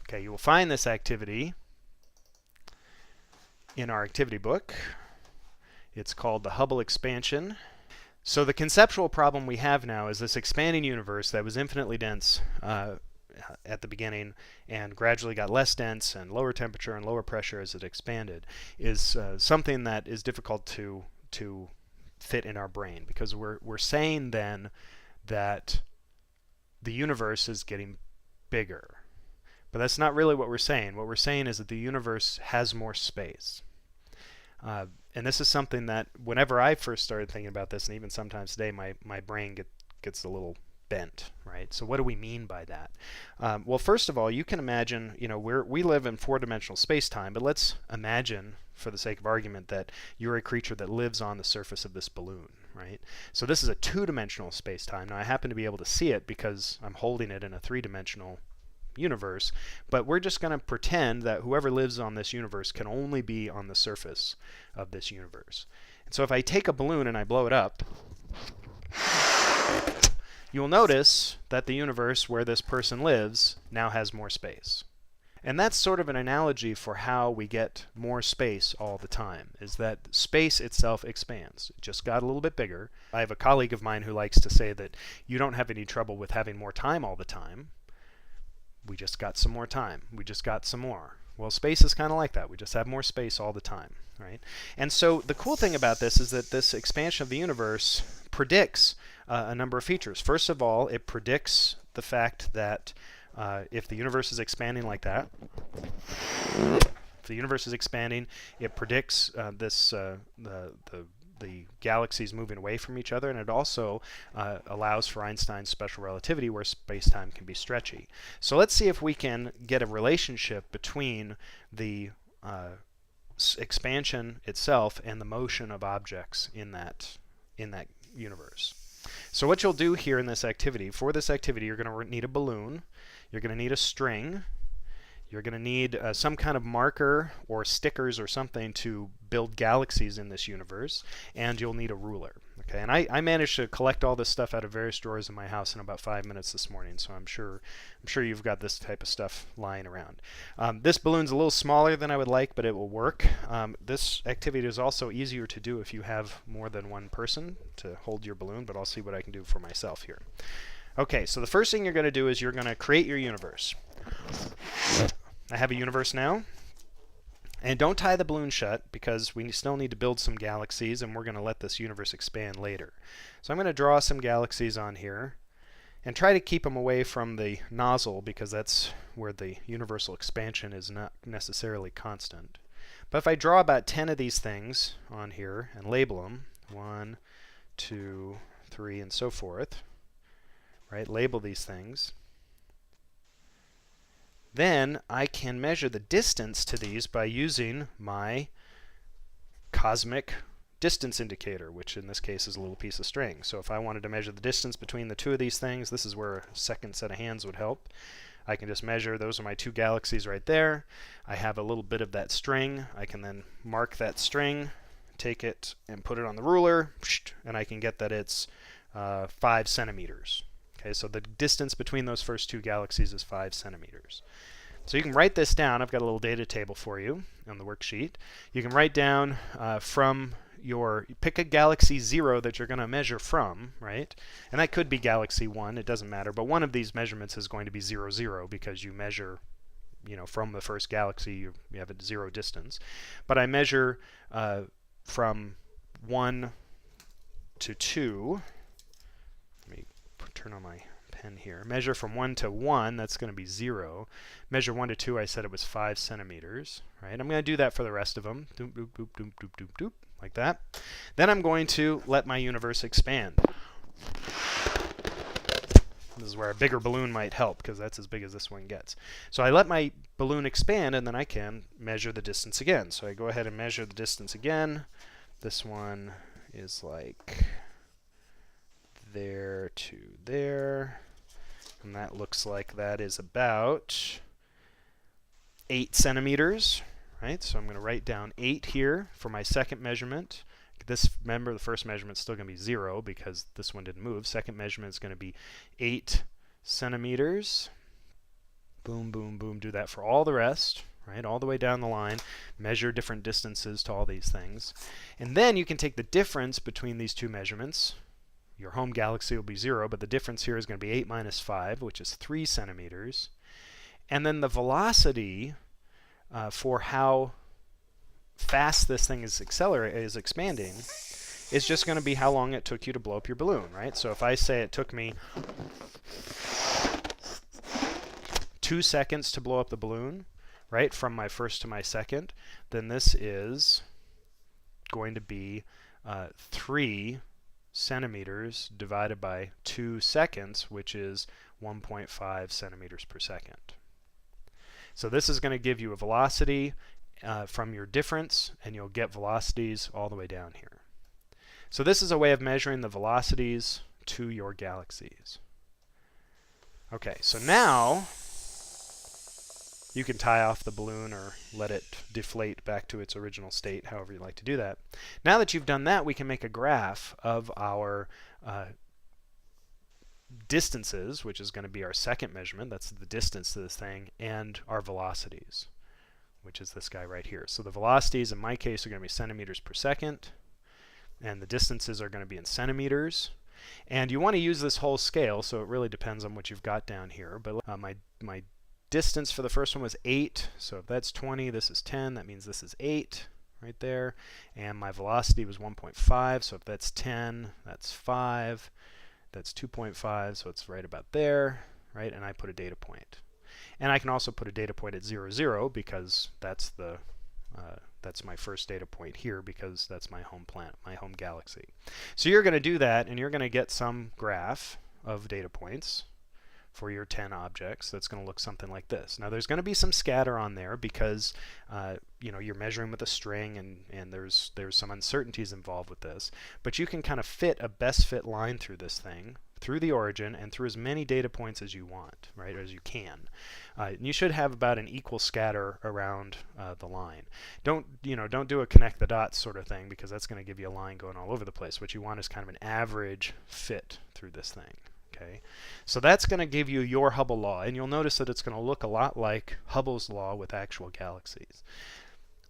Okay, you will find this activity in our activity book. It's called the Hubble expansion. So the conceptual problem we have now is this expanding universe that was infinitely dense at the beginning and gradually got less dense and lower temperature and lower pressure as it expanded is something that is difficult to fit in our brain, because we're saying then that the universe is getting bigger. But that's not really what we're saying. What we're saying is that the universe has more space. And this is something that whenever I first started thinking about this, and even sometimes today, my brain gets a little bent, right? So what do we mean by that? Well, first of all, you can imagine, we live in four-dimensional space-time, but let's imagine, for the sake of argument, that you're a creature that lives on the surface of this balloon, right? So this is a two-dimensional space-time. Now, I happen to be able to see it because I'm holding it in a three-dimensional universe, but we're just going to pretend that whoever lives on this universe can only be on the surface of this universe. And so if I take a balloon and I blow it up, you'll notice that the universe where this person lives now has more space. And that's sort of an analogy for how we get more space all the time, is that space itself expands. It just got a little bit bigger. I have a colleague of mine who likes to say that you don't have any trouble with having more time all the time. We just got some more time. We just got some more. Well, space is kind of like that. We just have more space all the time, right? And so the cool thing about this is that this expansion of the universe predicts a number of features. First of all, it predicts the fact that if the universe is expanding like that, if the universe is expanding, it predicts the galaxies moving away from each other, and it also allows for Einstein's special relativity, where space-time can be stretchy. So let's see if we can get a relationship between the expansion itself and the motion of objects in that universe. So what you'll do here in this activity, for this activity, you're going to need a balloon, you're going to need a string, you're going to need some kind of marker or stickers or something to build galaxies in this universe, and you'll need a ruler. Okay, and I managed to collect all this stuff out of various drawers in my house in about 5 minutes this morning, so I'm sure you've got this type of stuff lying around. This balloon's a little smaller than I would like, but it will work. This activity is also easier to do if you have more than one person to hold your balloon, but I'll see what I can do for myself here. Okay, so the first thing you're going to do is you're going to create your universe. I have a universe now. And don't tie the balloon shut, because we still need to build some galaxies, and we're going to let this universe expand later. So I'm going to draw some galaxies on here and try to keep them away from the nozzle, because that's where the universal expansion is not necessarily constant. But if I draw about 10 of these things on here and label them, 1, 2, 3, and so forth, right? Label these things. Then I can measure the distance to these by using my cosmic distance indicator, which in this case is a little piece of string. So if I wanted to measure the distance between the two of these things, this is where a second set of hands would help. I can just measure, those are my two galaxies right there. I have a little bit of that string. I can then mark that string, take it and put it on the ruler, and I can get that it's 5 centimeters. Okay, so the distance between those first two galaxies is 5 centimeters. So you can write this down. I've got a little data table for you on the worksheet. You can write down pick a galaxy 0 that you're going to measure from, right? And that could be galaxy 1, it doesn't matter, but one of these measurements is going to be 0, 0, because you measure, from the first galaxy, you have a 0 distance. But I measure from 1 to 2. Let me turn on my pen here. Measure from 1 to 1, that's going to be 0. Measure 1 to 2, I said it was 5 centimeters. Right? I'm going to do that for the rest of them. Doop, doop, doop, doop, doop, doop, doop, like that. Then I'm going to let my universe expand. This is where a bigger balloon might help, because that's as big as this one gets. So I let my balloon expand, and then I can measure the distance again. So I go ahead and measure the distance again. This one is like there to there. And that looks like that is about 8 centimeters, right? So I'm going to write down 8 here for my second measurement. Remember, the first measurement is still going to be 0 because this one didn't move. Second measurement is going to be 8 centimeters. boom, boom, boom. Do that for all the rest, right? All the way down the line. Measure different distances to all these things. And then you can take the difference between these two measurements. Your home galaxy will be 0, but the difference here is going to be 8 minus 5, which is 3 centimeters. And then the velocity for how fast this thing is expanding is just going to be how long it took you to blow up your balloon, right? So if I say it took me 2 seconds to blow up the balloon, right, from my first to my second, then this is going to be 3 centimeters divided by 2 seconds, which is 1.5 centimeters per second. So this is going to give you a velocity from your difference, and you'll get velocities all the way down here. So this is a way of measuring the velocities to your galaxies. Okay, so now you can tie off the balloon or let it deflate back to its original state, however you like to do that. Now that you've done that, we can make a graph of our distances, which is going to be our second measurement. That's the distance to this thing, and our velocities, which is this guy right here. So the velocities in my case are going to be centimeters per second, and the distances are going to be in centimeters. And you want to use this whole scale, so it really depends on what you've got down here. But my distance for the first one was 8, so if that's 20, this is 10, that means this is 8 right there. And my velocity was 1.5, so if that's 10, that's 5, that's 2.5, so it's right about there, right? And I put a data point. And I can also put a data point at 0, 0, because that's my first data point here, because that's my home planet, my home galaxy. So you're going to do that, and you're going to get some graph of data points for your 10 objects that's going to look something like this. Now there's going to be some scatter on there because you know, you're measuring with a string, and there's some uncertainties involved with this, but you can kind of fit a best fit line through this thing, through the origin, and through as many data points as you want, right, as you can. You should have about an equal scatter around the line. Don't do a connect the dots sort of thing, because that's going to give you a line going all over the place. What you want is kind of an average fit through this thing. Okay, so that's going to give you your Hubble law, and you'll notice that it's going to look a lot like Hubble's law with actual galaxies.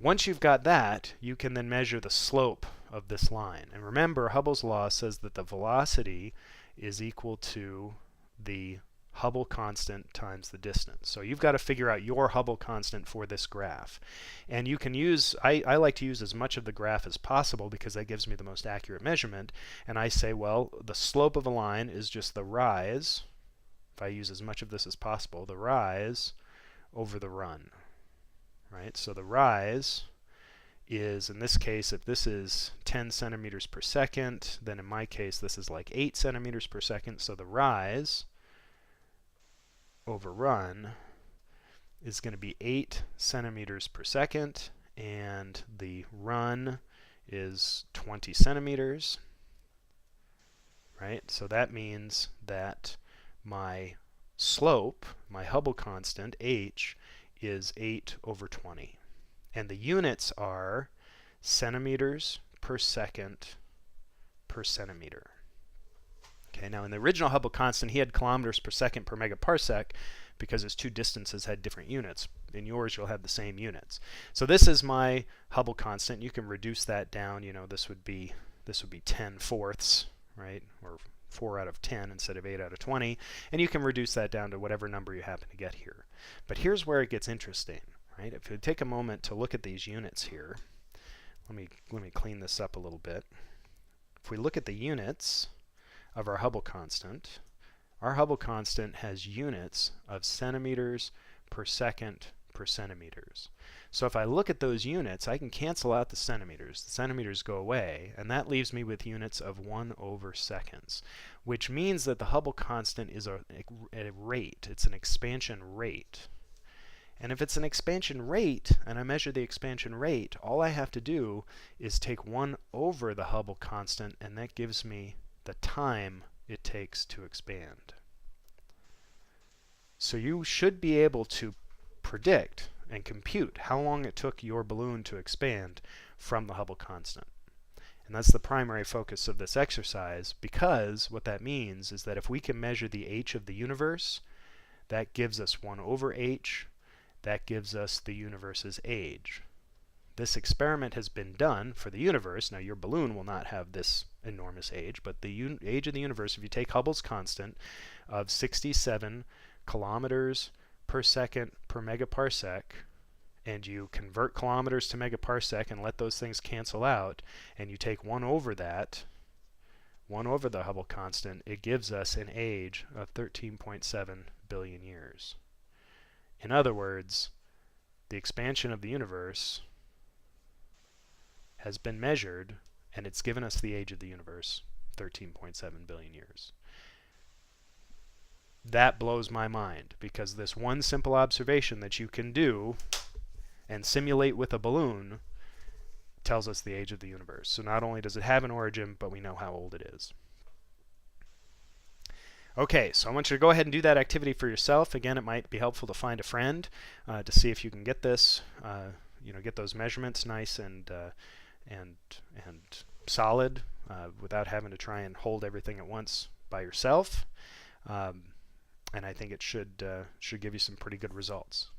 Once you've got that, you can then measure the slope of this line. And remember, Hubble's law says that the velocity is equal to the Hubble constant times the distance. So you've got to figure out your Hubble constant for this graph. And you can use, I like to use as much of the graph as possible, because that gives me the most accurate measurement. And I say, well, the slope of a line is just the rise, if I use as much of this as possible, the rise over the run. Right? So the rise is, in this case, if this is 10 centimeters per second, then in my case this is like 8 centimeters per second. So the rise over run is going to be 8 centimeters per second, and the run is 20 centimeters, right? So that means that my slope, my Hubble constant, h, is 8 over 20. And the units are centimeters per second per centimeter. Okay, now in the original Hubble constant, he had kilometers per second per megaparsec, because his two distances had different units. In yours, you'll have the same units. So this is my Hubble constant. You can reduce that down. You know, this would be 10/4, right? Or 4 out of 10 instead of 8 out of 20. And you can reduce that down to whatever number you happen to get here. But here's where it gets interesting, right? If you take a moment to look at these units here, let me clean this up a little bit. If we look at the units of our Hubble constant, our Hubble constant has units of centimeters per second per centimeters. So if I look at those units, I can cancel out the centimeters. The centimeters go away, and that leaves me with units of 1 over seconds, which means that the Hubble constant is a rate. It's an expansion rate. And if it's an expansion rate, and I measure the expansion rate, all I have to do is take 1 over the Hubble constant, and that gives me the time it takes to expand. So you should be able to predict and compute how long it took your balloon to expand from the Hubble constant. And that's the primary focus of this exercise, because what that means is that if we can measure the h of the universe, That gives us 1 over h. That gives us the universe's age. This experiment has been done for the universe. Now, your balloon will not have this enormous age, but the age of the universe, if you take Hubble's constant of 67 kilometers per second per megaparsec, and you convert kilometers to megaparsec and let those things cancel out, and you take 1 over that, 1 over the Hubble constant, it gives us an age of 13.7 billion years. In other words, the expansion of the universe has been measured, and it's given us the age of the universe, 13.7 billion years. That blows my mind, because this one simple observation that you can do and simulate with a balloon tells us the age of the universe. So not only does it have an origin, but we know how old it is. Okay, so I want you to go ahead and do that activity for yourself. Again, it might be helpful to find a friend to see if you can get this, get those measurements nice and solid without having to try and hold everything at once by yourself. And I think it should give you some pretty good results.